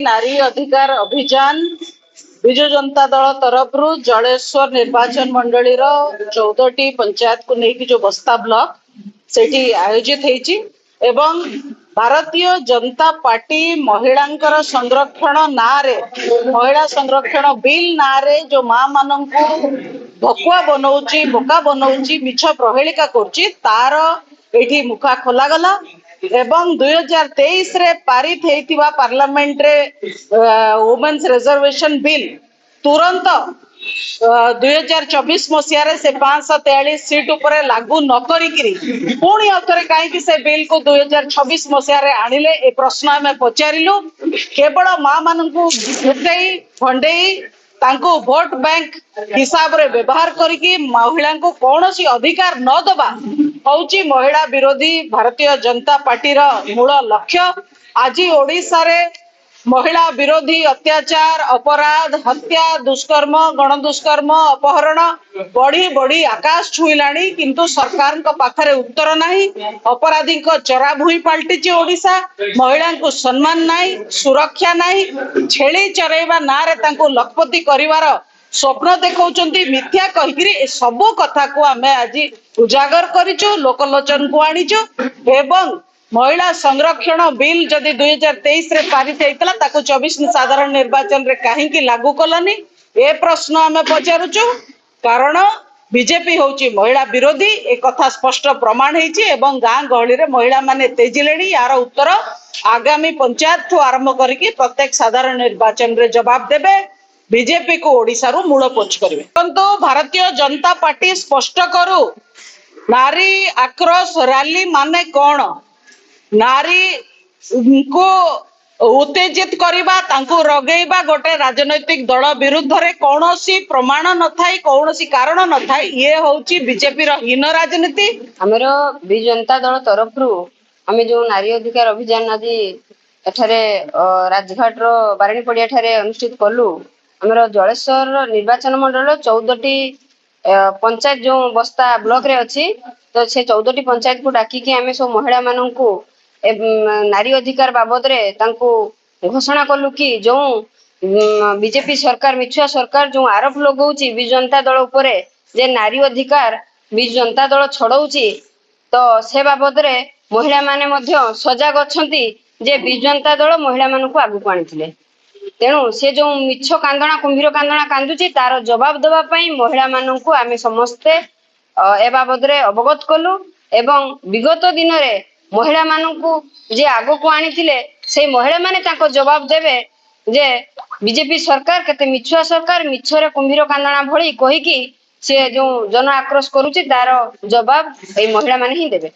नारी अधिकार अभियान विजु जनता दल तरफ जलेश्वर निर्वाचन मंडली 14टी पंचायत को लेकिन जो बस्ता ब्लॉक से आयोजित होती एवं भारतीय जनता पार्टी महिलांकर संरक्षण नारे महिला संरक्षण बिल नारे जो माँ मान को भकुआ बनाऊँच बोका बनाऊँच मिछ प्रहेलिका करुच्ची तार ये मुखा खोलागला एवं 2023 रे पारित होइतिबा पार्लियामेंट रे वुमेन्स रिजर्वेशन बिल तुरंत 2024 मसीह रे से 543 सीट उपरे लागू न करिकरी पुणी अथरे काहे से बिल को 2026 मसीह रे आनिले ए प्रश्न हमें पचारिलु केवल माँ मान को भुटेई भंडेई तांको वोट बैंक हिसाब रे व्यवहार करिकी महिला को कौन सी अधिकार न दबा हौची महिला विरोधी भारतीय जनता पार्टी रा मूल लक्ष्य। आज ओडिशा रे महिला विरोधी अत्याचार अपराध हत्या दुष्कर्म गण दुष्कर्म अपहरण बढ़ी बढ़ी आकाश छुईलाणी किंतु सरकार को पाखरे उत्तर नहीं अपराधी को चरा भूई पलटिची ओडिशा महिला को सम्मान नहीं सुरक्षा नहीं छेली चरेबा ना रे तांको लखपति करिवार स्वप्न देखौचंती मिथ्या कहिकरी ए सब कथा को आमे आज उजागर करिचो लोकलोचन को आनिचो एवं महिला संरक्षण बिल जदि 2023 रे पारित होइतला ताको 24 साधारण निर्वाचन रे काहेकि लागू कलनी ए प्रश्न आमे पचारुचु कारण बीजेपी होची महिला विरोधी ए कथा स्पष्ट प्रमाण हेची एवं गां गहली रे महिला माने तेजिलेनी यार उत्तर आगामी पंचायत ठो आरंभ करिकि प्रत्येक साधारण निर्वाचन रे जवाब देबे बीजेपी को ओडिसा रो मूल पोछ करिवे परंतु भारतीय जनता पार्टी स्पष्ट करू नारी आक्रोश रैली माने कौन नारी को उत्तेजित करवा तांको रगेबा गोटे राजनैतिक दल विरुद्ध रे कौनसी प्रमाण न थाई कौनसी कारण न थाई ये होची बीजेपी रो हीन राजनीति। हमर बी जनता दल तरफ रु हमें जो नारी अधिकार अभियान आज एठारे राजघाट रो बारणी पड़िया ठारे अनुष्ठित कलु हमर जलेश्वर निर्वाचन मंडल 14टी पंचायत जो बस्ता ब्लॉक रे अछि तो से 14टी पंचायत को डाकी कि हमें सब महिला मानन को नारी अधिकार बाबद रे तांको घोषणा कलु कि जो बीजेपी सरकार मिछुआ सरकार जो आरोप लगाउची बिजु जनता दल उपरे जे नारी अधिकार बिजु जनता दल छड़ौची तो से बाबद रे महिला माने मध्य सजग अछंती जे बिजु जनता दल महिला मान को आगु आनिथिले तेणु से जो मिछ कांदना कुंभीर कांदना कांदुची तार जवाब दबा पई महिला मान को आमे समस्ते ए बाबद रे अवगत कलु एवं विगत दिन रे महिला मानू जे आगो को आनी से महिला माने ताको जवाब देवे जे बीजेपी सरकार केते मिछुआ सरकार मिछरे कुंभीर कांदना भली कही कि से जो जन आक्रोश करूची तार जवाब ए महिला माने ही देवे।